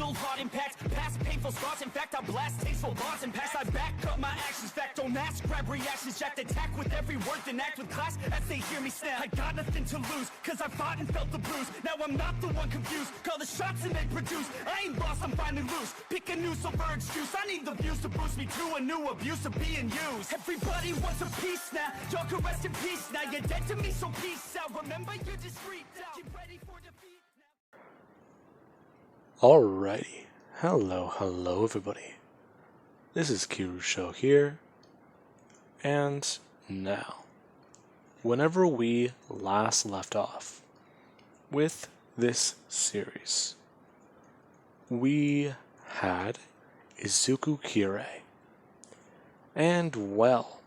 fatal heart impacts, past painful scars. In fact, I blast tasteful bars and pass. I back up my actions, fact don't ask, grab reactions, jacked attack with every word, then act with class as they hear me snap. I got nothing to lose, cause I fought and felt the bruise. Now I'm not the one confused, call the shots and they produce. I ain't lost, I'm finally loose. Pick a new silver excuse, I need the views to boost me to a new abuse of being used. Everybody wants a piece now, y'all can rest in peace now. You're dead to me, so peace out. Remember, you're discreet now. Get ready for defeat now. Alrighty, hello everybody. This is Kirusho here, and now, whenever we last left off with this series, we had Izuku Kure, and well,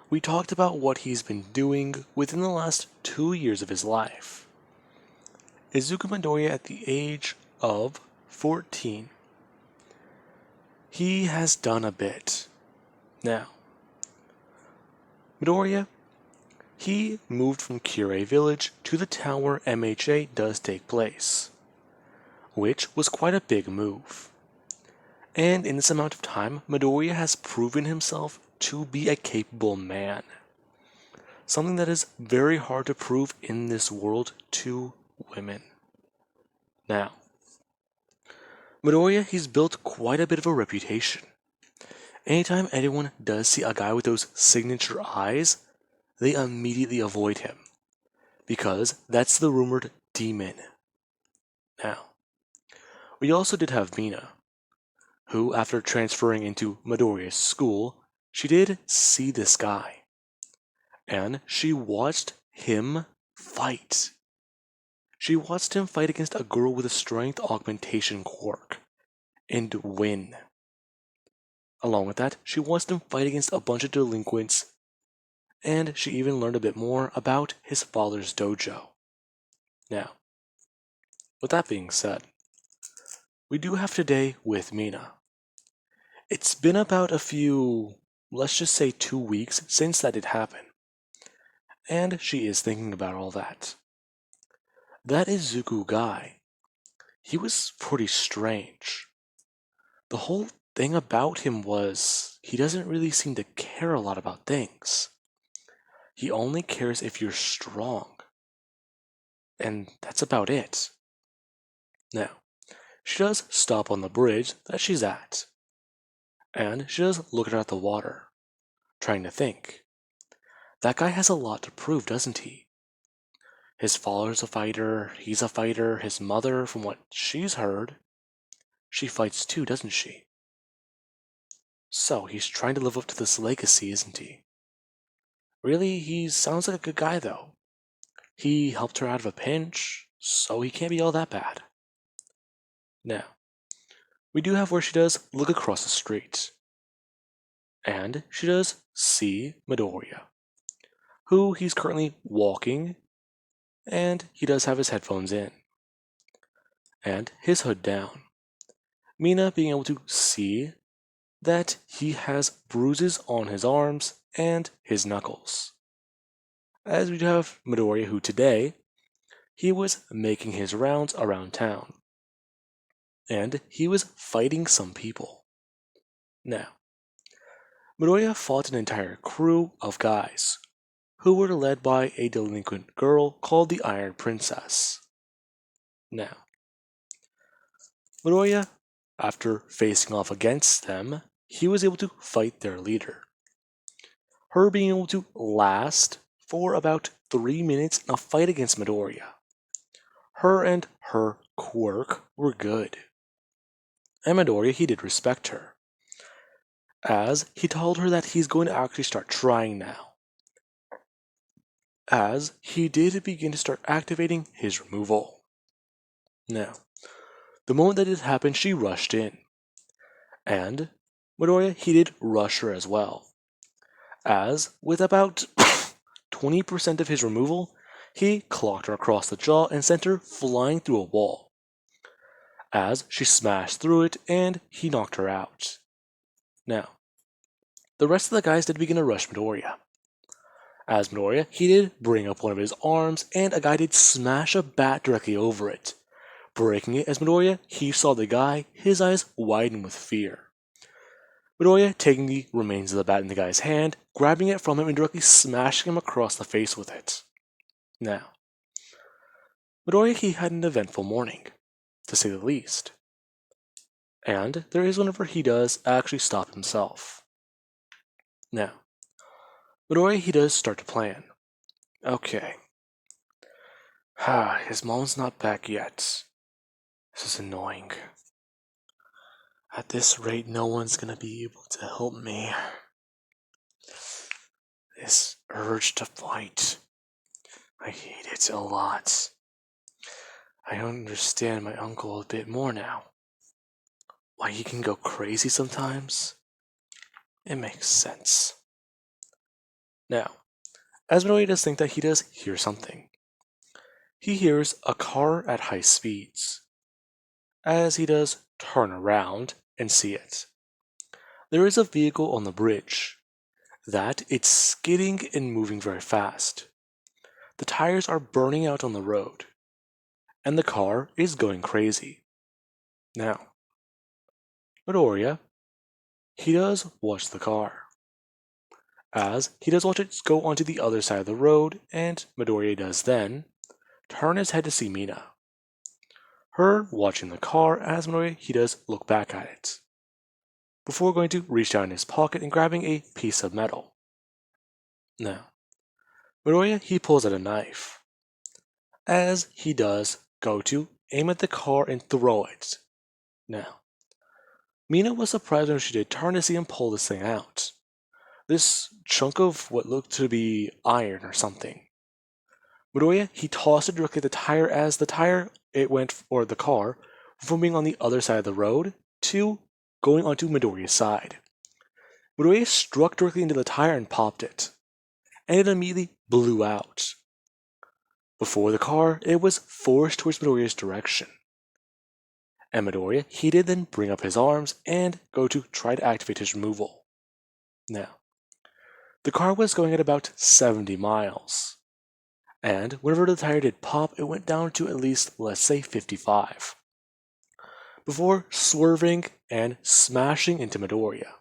we talked about what he's been doing within the last 2 years of his life. Izuku Midoriya at the age of 14. He has done a bit. Now, Midoriya, he moved from Kure Village to the town where MHA does take place, which was quite a big move. And in this amount of time, Midoriya has proven himself to be a capable man. Something that is very hard to prove in this world to women. Now, Midoriya, he's built quite a bit of a reputation. Anytime anyone does see a guy with those signature eyes, they immediately avoid him, because that's the rumored demon. Now, we also did have Mina, who, after transferring into Midoriya's school, she did see this guy, and she watched him fight. She watched him fight against a girl with a strength augmentation quirk, and win. Along with that, she watched him fight against a bunch of delinquents, and she even learned a bit more about his father's dojo. Now, with that being said, we do have today with Mina. It's been about let's just say 2 weeks since that did happen, and she is thinking about all that. That Izuku guy, he was pretty strange. The whole thing about him was he doesn't really seem to care a lot about things. He only cares if you're strong. And that's about it. Now, she does stop on the bridge that she's at. And she does look at the water, trying to think. That guy has a lot to prove, doesn't he? His father's a fighter, he's a fighter, his mother, from what she's heard, she fights too, doesn't she? So, he's trying to live up to this legacy, isn't he? Really, he sounds like a good guy, though. He helped her out of a pinch, so he can't be all that bad. Now, we do have where she does look across the street. And she does see Midoriya, who he's currently walking, and he does have his headphones in, and his hood down. Mina being able to see that he has bruises on his arms and his knuckles. As we have Midoriya, who today, he was making his rounds around town, and he was fighting some people. Now, Midoriya fought an entire crew of guys, who were led by a delinquent girl called the Iron Princess. Now, Midoriya, after facing off against them, he was able to fight their leader. Her being able to last for about 3 minutes in a fight against Midoriya. Her and her quirk were good. And Midoriya, he did respect her, as he told her that he's going to actually start trying now, as he did begin to start activating his removal. Now, the moment that it happened, she rushed in, and Midoriya, he did rush her as well, as with about 20% of his removal, he clocked her across the jaw and sent her flying through a wall, as she smashed through it and he knocked her out. Now, the rest of the guys did begin to rush Midoriya. As Midoriya, he did bring up one of his arms and a guy did smash a bat directly over it, breaking it as Midoriya, he saw the guy, his eyes widening with fear. Midoriya taking the remains of the bat in the guy's hand, grabbing it from him and directly smashing him across the face with it. Now, Midoriya, he had an eventful morning, to say the least. And there is whenever he does actually stop himself. Now, Midoriya, he does start to plan. Okay. His mom's not back yet. This is annoying. At this rate, no one's gonna be able to help me. This urge to fight. I hate it a lot. I understand my uncle a bit more now. Why he can go crazy sometimes? It makes sense. Now, as Midoriya does think that he does hear something. He hears a car at high speeds. As he does turn around and see it. There is a vehicle on the bridge. That it's skidding and moving very fast. The tires are burning out on the road. And the car is going crazy. Now, Midoriya, he does watch the car. As he does watch it go onto the other side of the road, and Midoriya does then turn his head to see Mina. Her watching the car as Midoriya, he does look back at it. Before going to reach down in his pocket and grabbing a piece of metal. Now, Midoriya, he pulls out a knife. As he does go to aim at the car and throw it. Now, Mina was surprised when she did turn to see him pull this thing out. This chunk of what looked to be iron or something. Midoriya, he tossed it directly at the tire as the tire, the car, from being on the other side of the road to going onto Midoriya's side. Midoriya struck directly into the tire and popped it, and it immediately blew out. Before the car, it was forced towards Midoriya's direction. And Midoriya, he did then bring up his arms and go to try to activate his removal. Now, the car was going at about 70 miles. And whenever the tire did pop, it went down to at least, let's say, 55. Before swerving and smashing into Midoriya.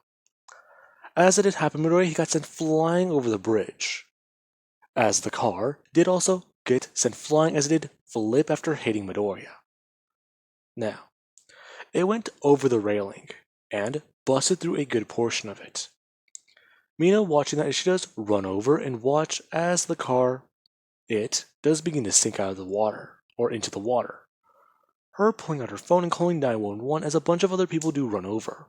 As it had happened, Midoriya, he got sent flying over the bridge. As the car did also get sent flying as it did flip after hitting Midoriya. Now, it went over the railing and busted through a good portion of it. Mina watching that, she does run over and watch as the car, it does begin to sink out of the water, or into the water. Her pulling out her phone and calling 911 as a bunch of other people do run over.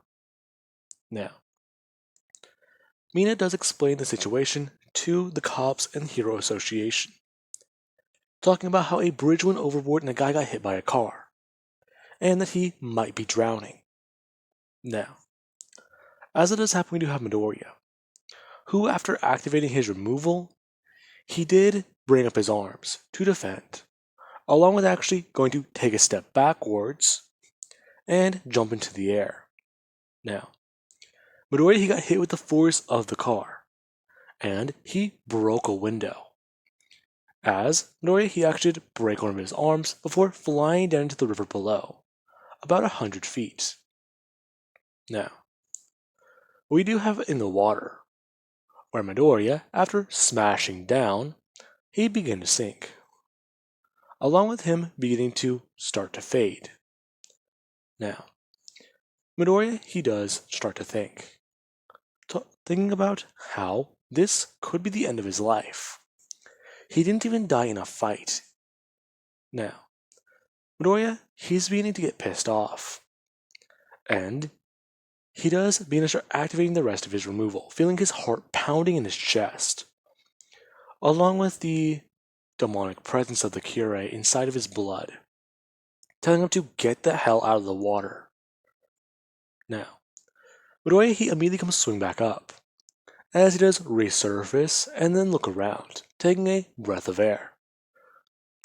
Now, Mina does explain the situation to the cops and Hero Association, talking about how a bridge went overboard and a guy got hit by a car, and that he might be drowning. Now, as it does happen, we do have Midoriya, who after activating his removal, he did bring up his arms to defend, along with actually going to take a step backwards and jump into the air. Now, Midoriya, he got hit with the force of the car, and he broke a window. As Midoriya, he actually did break one of his arms before flying down into the river below, about 100 feet. Now, we do have it in the water, where Midoriya, after smashing down, he began to sink, along with him beginning to start to fade. Now, Midoriya, he does start to think, thinking about how this could be the end of his life. He didn't even die in a fight. Now, Midoriya, he's beginning to get pissed off, and he does begin to start activating the rest of his removal, feeling his heart pounding in his chest, along with the demonic presence of the kure inside of his blood, telling him to get the hell out of the water. Now, Midoriya, he immediately comes swing back up, as he does resurface and then look around, taking a breath of air.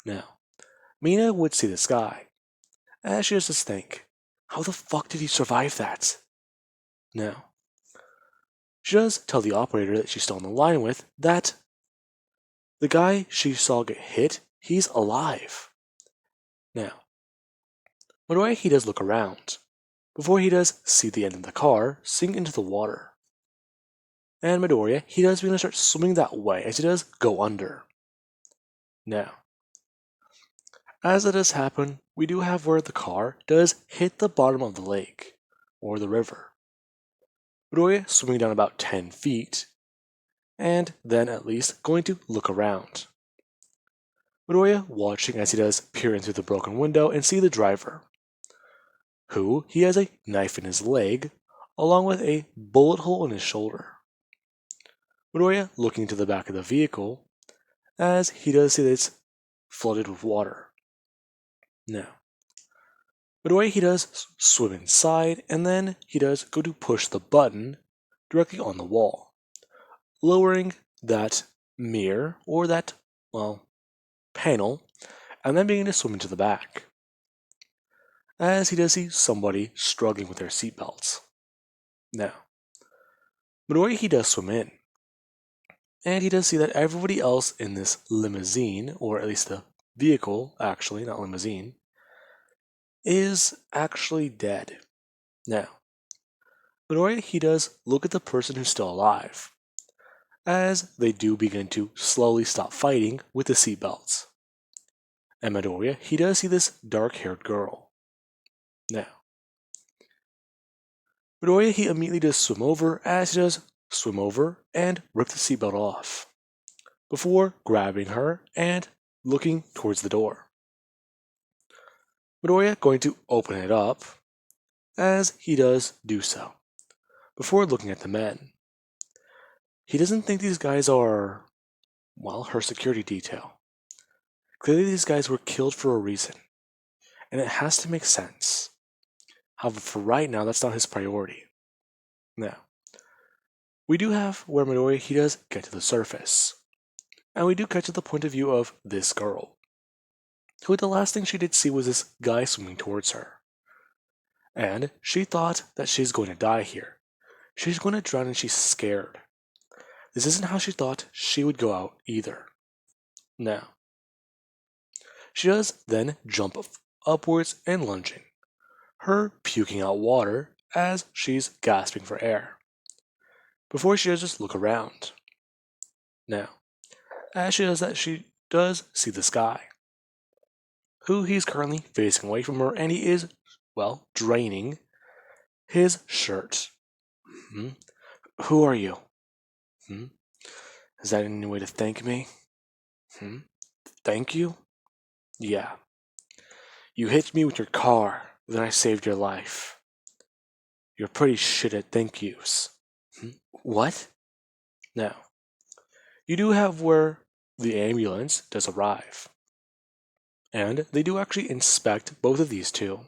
Now, Mina would see this guy, as she does just think, how the fuck did he survive that? Now, she does tell the operator that she's still on the line with that the guy she saw get hit, he's alive. Now, Midoriya, he does look around, before he does see the end of the car sink into the water. And Midoriya, he does begin to start swimming that way as he does go under. Now, as it does happen, we do have where the car does hit the bottom of the lake, or the river. Midoriya swimming down about 10 feet, and then at least going to look around. Midoriya watching as he does peer in through the broken window and see the driver, who he has a knife in his leg, along with a bullet hole in his shoulder. Midoriya looking to the back of the vehicle, as he does see that it's flooded with water. Now, Midoriya, he does swim inside, and then he does go to push the button directly on the wall, lowering that mirror, or that, panel, and then beginning to swim into the back, as he does see somebody struggling with their seatbelts. Now, Midoriya, he does swim in, and he does see that everybody else in this limousine, or at least the vehicle, actually, not limousine, is actually dead. Now, Midoriya, he does look at the person who's still alive, as they do begin to slowly stop fighting with the seatbelts. And Midoriya, he does see this dark-haired girl. Now, Midoriya, he immediately does swim over, as he does swim over and rip the seatbelt off, before grabbing her and looking towards the door. Midoriya going to open it up, as he does do so, before looking at the men. He doesn't think these guys are, her security detail. Clearly these guys were killed for a reason, and it has to make sense. However, for right now, that's not his priority. Now, we do have where Midoriya, he does get to the surface, and we do get to the point of view of this girl, who the last thing she did see was this guy swimming towards her. And she thought that she's going to die here. She's going to drown and she's scared. This isn't how she thought she would go out either. Now, she does then jump upwards and lunging, her puking out water as she's gasping for air, before she does just look around. Now, as she does that, she does see this guy, who he's currently facing away from her, and he is, draining his shirt. Who are you? Is that any way to thank me? Thank you? Yeah. You hit me with your car, then I saved your life. You're pretty shit at thank yous. What? Now, you do have where the ambulance does arrive, and they do actually inspect both of these two,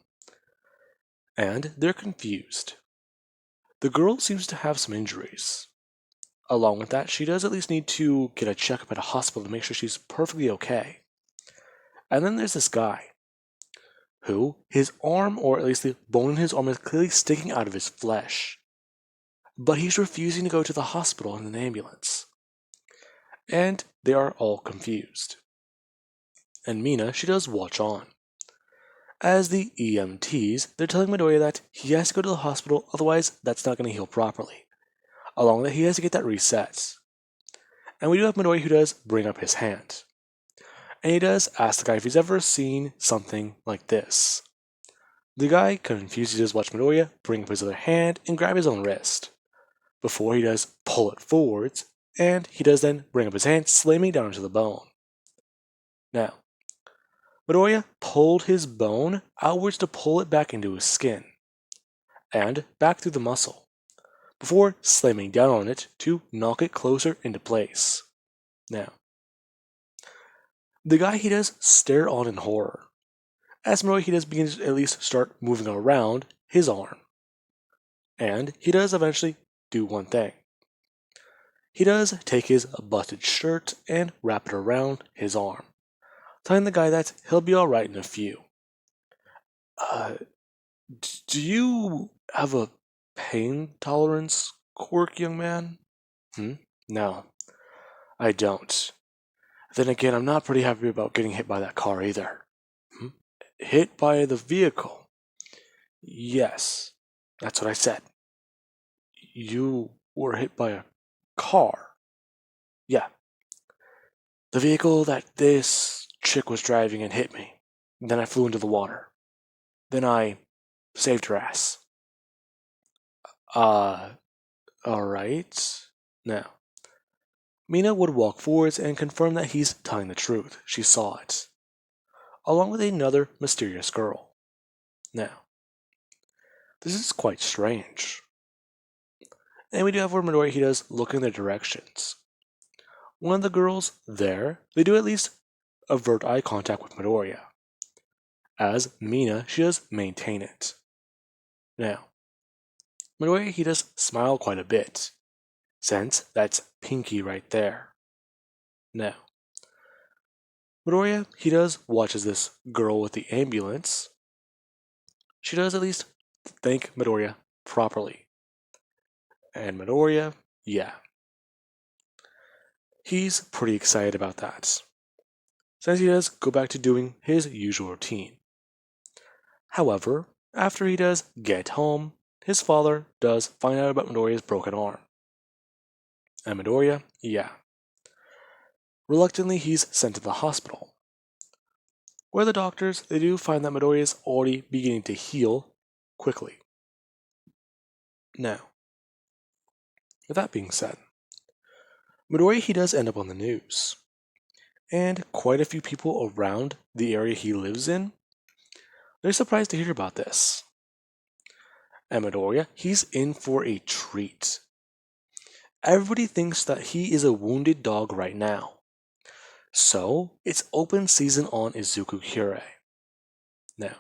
and they're confused. The girl seems to have some injuries. Along with that, she does at least need to get a checkup at a hospital to make sure she's perfectly okay. And then there's this guy, who his arm, or at least the bone in his arm, is clearly sticking out of his flesh. But he's refusing to go to the hospital in an ambulance. And they are all confused. And Mina, she does watch on, as the EMTs, they're telling Midoriya that he has to go to the hospital, otherwise that's not going to heal properly. Along with that, he has to get that reset. And we do have Midoriya who does bring up his hand. And he does ask the guy if he's ever seen something like this. The guy, confused, he does watch Midoriya bring up his other hand and grab his own wrist, before he does pull it forwards, and he does then bring up his hand, slamming down into the bone. Now, Midoriya pulled his bone outwards to pull it back into his skin, and back through the muscle, before slamming down on it to knock it closer into place. Now, the guy, he does stare on in horror, as Midoriya, he does begin to at least start moving around his arm. And he does eventually do one thing. He does take his busted shirt and wrap it around his arm, telling the guy that he'll be alright in a few. Do you have a pain tolerance quirk, young man? No, I don't. Then again, I'm not pretty happy about getting hit by that car either. Hit by the vehicle? Yes, that's what I said. You were hit by a car. Yeah, the vehicle that this chick was driving and hit me. Then I flew into the water. Then I saved her ass. Uh, alright. Now, Mina would walk forwards and confirm that he's telling the truth. She saw it, along with another mysterious girl. Now, this is quite strange. And we do have where Midoriya he does look in their directions. One of the girls there, they do at least avert eye contact with Midoriya. As Mina, she does maintain it. Now, Midoriya he does smile quite a bit, since that's Pinky right there. Now, Midoriya he does watch as this girl with the ambulance. She does at least thank Midoriya properly. And Midoriya, yeah. He's pretty excited about that, since he does go back to doing his usual routine. However, after he does get home, his father does find out about Midoriya's broken arm. And Midoriya, yeah. Reluctantly, he's sent to the hospital, where the doctors they do find that Midoriya is already beginning to heal quickly. Now, with that being said, Midoriya he does end up on the news, and quite a few people around the area he lives in, they're surprised to hear about this. And Midoriya, he's in for a treat. Everybody thinks that he is a wounded dog right now. So, it's open season on Izuku Kure. Now,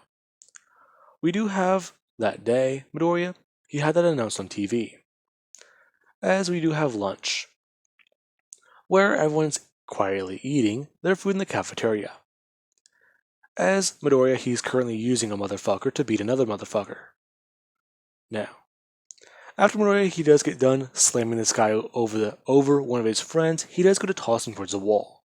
we do have that day, Midoriya, he had that announced on TV. As we do have lunch, where everyone's quietly eating their food in the cafeteria. As Midoriya, he's currently using a motherfucker to beat another motherfucker. Now, after Midoriya, he does get done slamming this guy over one of his friends, he does go to toss him towards the wall.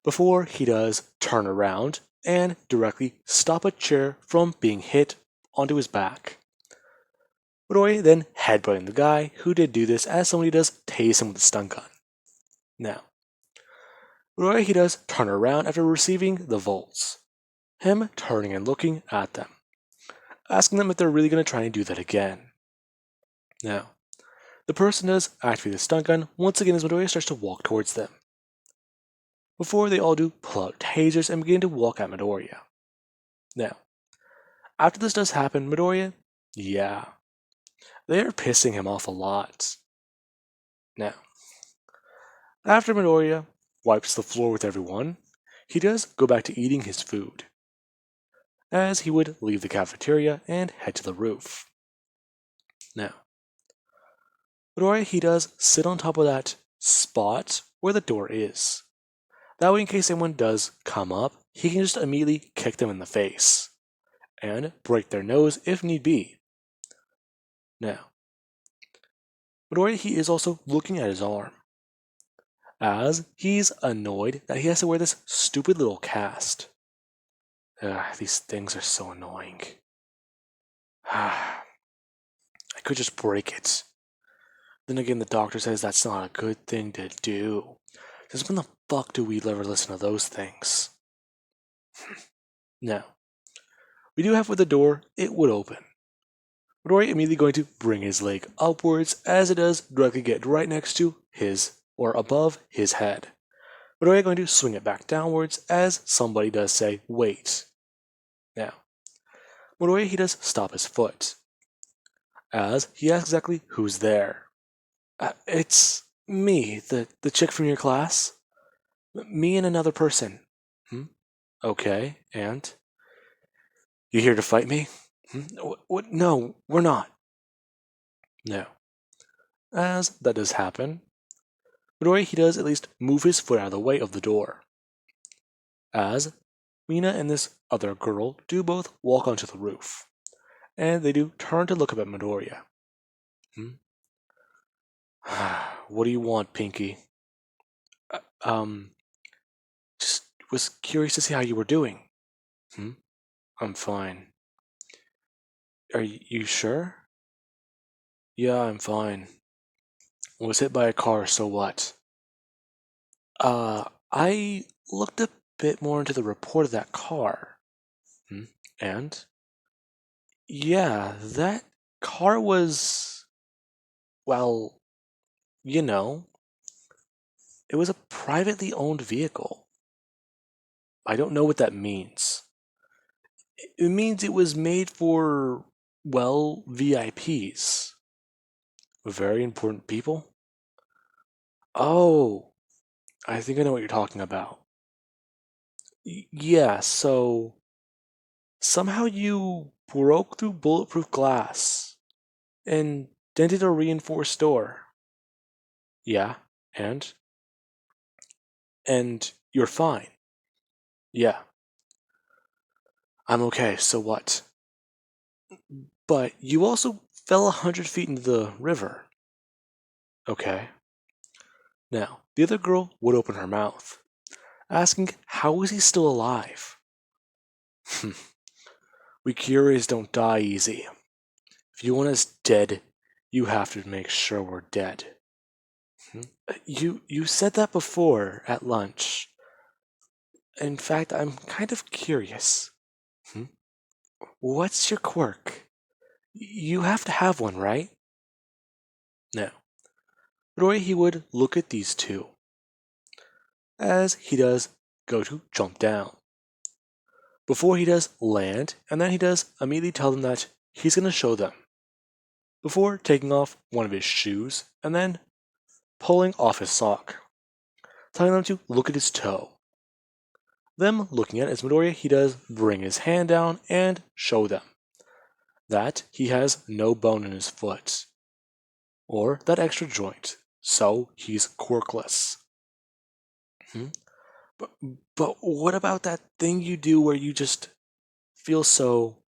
Before he does turn around and directly stop a chair from being hit onto his back. Midoriya then headbutting the guy who did do this as somebody does tase him with a stun gun. Now, Midoriya he does turn around after receiving the volts. Him turning and looking at them, asking them if they're really going to try and do that again. Now, the person does activate the stun gun once again as Midoriya starts to walk towards them. Before they all do pull out tasers and begin to walk at Midoriya. Now, after this does happen, Midoriya, yeah, they are pissing him off a lot. Now, after Midoriya wipes the floor with everyone, he does go back to eating his food, as he would leave the cafeteria and head to the roof. Now, Midoriya he does sit on top of that spot where the door is. That way, in case anyone does come up, he can just immediately kick them in the face and break their nose if need be. Now, Midoriya he is also looking at his arm, as he's annoyed that he has to wear this stupid little cast. These things are so annoying. I could just break it. Then again, the doctor says that's not a good thing to do. Because when the fuck do we ever listen to those things? Now, we do have with the door, it would open. Midoriya immediately going to bring his leg upwards as it does directly get right next to his, or above his head. Midoriya going to swing it back downwards as somebody does say, wait. Now, Midoriya he does stop his foot, as he asks exactly who's there. It's me, the chick from your class. Me and another person. Okay, and? You here to fight me? What? No, we're not. No. As that does happen, Midoriya he does at least move his foot out of the way of the door. As Mina and this other girl do both walk onto the roof, and they do turn to look up at Midoriya. What do you want, Pinky? Just was curious to see how you were doing. I'm fine. Are you sure? Yeah, I'm fine. Was hit by a car, so what? I looked a bit more into the report of that car. Hmm? And? Yeah, that car was, well, you know, it was a privately owned vehicle. I don't know what that means. It means it was made for, well, VIPs. Very important people? Oh, I think I know what you're talking about. Yeah, so somehow you broke through bulletproof glass and dented a reinforced door. Yeah, and? And you're fine. Yeah, I'm okay, so what? But you also fell 100 feet into the river. Okay. Now, the other girl would open her mouth, asking how is he still alive? We curious don't die easy. If you want us dead, you have to make sure we're dead. You said that before at lunch. In fact, I'm kind of curious. Hmm? What's your quirk? You have to have one, right? Now, Roy he would look at these two, as he does go to jump down. Before he does land, and then he does immediately tell them that he's going to show them. Before taking off one of his shoes, and then pulling off his sock, telling them to look at his toe. Them looking at it as Midoriya, he does bring his hand down and show them that he has no bone in his foot, or that extra joint, so he's quirkless. Hmm? But, but what about that thing you do where you just feel so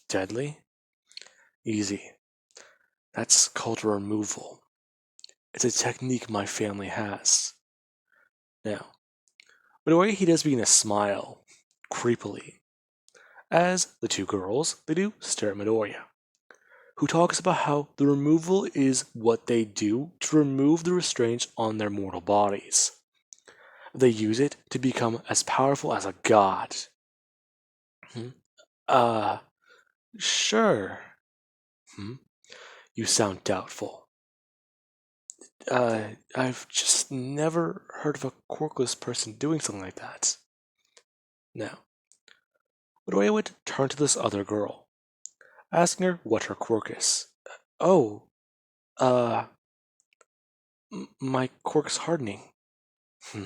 deadly? Easy. That's called removal. It's a technique my family has. Now, Midoriya he does begin to smile, creepily, as the two girls, they do stare at Midoriya, who talks about how the removal is what they do to remove the restraints on their mortal bodies. They use it to become as powerful as a god. Hmm? Uh, sure. Hmm? You sound doubtful. I've just never heard of a quirkless person doing something like that. Now, Midoriya would turn to this other girl, asking her what her quirk is. Oh, uh, my quirk's hardening. Hmm.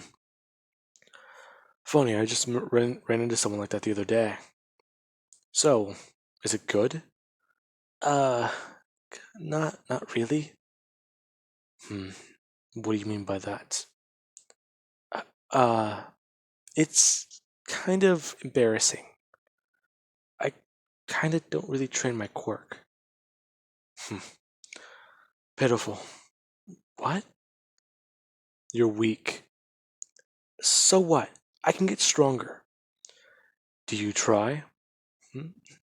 Funny, I just ran into someone like that the other day. So, is it good? Uh, not really. Hmm. What do you mean by that? Uh, uh, it's kind of embarrassing. I kind of don't really train my quirk. Hmm. Pitiful. What? You're weak. So what? I can get stronger. Do you try? Hmm?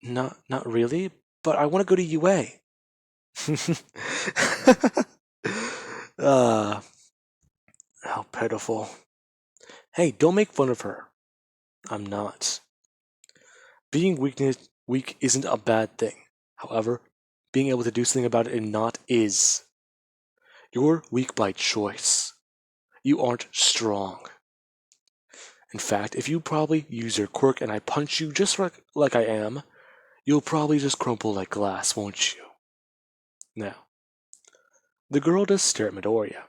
Not really, but I want to go to UA. uh, how pitiful. Hey, don't make fun of her. I'm not. Being weak isn't a bad thing. However, being able to do something about it and not is. You're weak by choice. You aren't strong. In fact, if you probably use your quirk and I punch you just like I am, you'll probably just crumple like glass, won't you? Now, the girl does stare at Midoriya.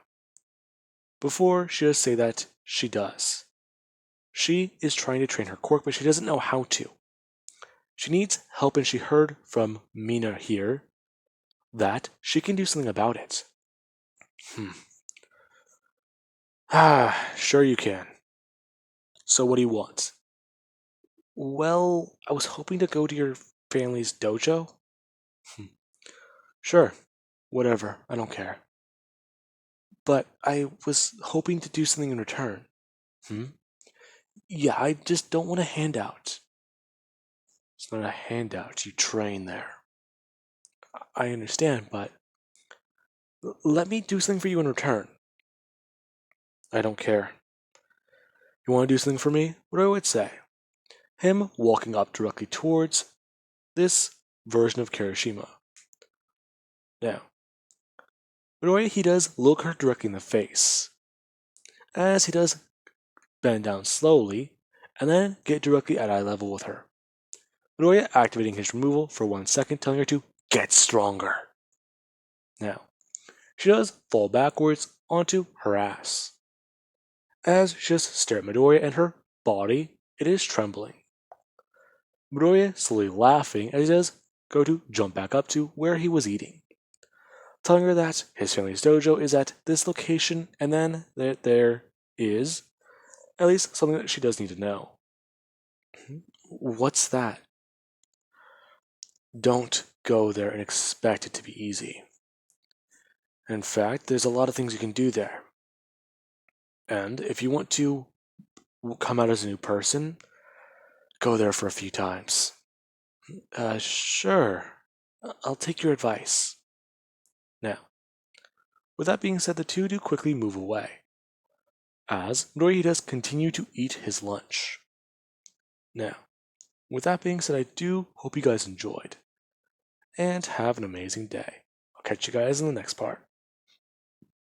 Before she does say that, she does. She is trying to train her quirk, but she doesn't know how to. She needs help, and she heard from Mina here that she can do something about it. Sure you can. So what do you want? Well, I was hoping to go to your family's dojo. Hmm. Sure, whatever, I don't care. But I was hoping to do something in return. Hmm? Yeah, I just don't want a handout. It's not a handout, you train there. I understand, but let me do something for you in return. I don't care. You want to do something for me? What I would say. Him walking up directly towards this version of Kirishima. Now, Midoriya, he does look her directly in the face, as he does bend down slowly, and then get directly at eye level with her. Midoriya activating his removal for 1 second, telling her to get stronger. Now, she does fall backwards onto her ass. As she just stares at Midoriya and her body, it is trembling. Midoriya slowly laughing as he does go to jump back up to where he was eating, telling her that his family's dojo is at this location and then that there is at least something that she does need to know. What's that? Don't go there and expect it to be easy. In fact, there's a lot of things you can do there. And if you want to come out as a new person, go there for a few times. Sure. I'll take your advice. Now, with that being said, the two do quickly move away, as Midoriya does continue to eat his lunch. Now, with that being said, I do hope you guys enjoyed, and have an amazing day. I'll catch you guys in the next part.